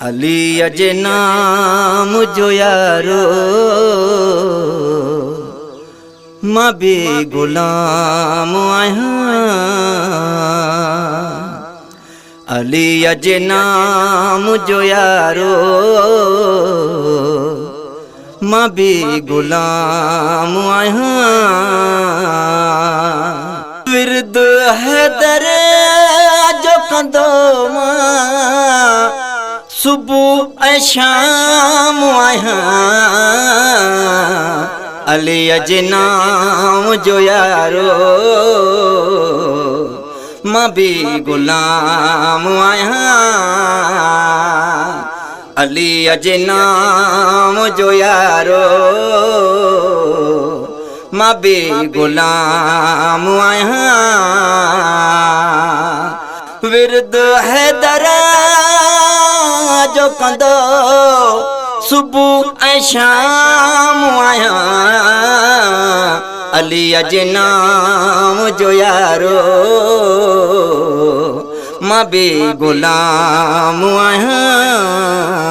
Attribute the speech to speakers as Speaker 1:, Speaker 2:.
Speaker 1: अली अजे नाम जो यारो मां भी गुलाम आहियां। अली अजे नाम जो यारो मां भी गुलाम आहियां। विरद हैदर जो कंदो सुबह ऐं शाम आहियां। अली अजे नाम जो यारो मां भी गुलाम आहियां। अली अजे नाम जो यारो मां भी गुलाम आहियां। विरद हैदर जो कंदो सुबह ऐं शाम आहियां। अली अजे नाम जो यारो मां भी गुलाम आहियां।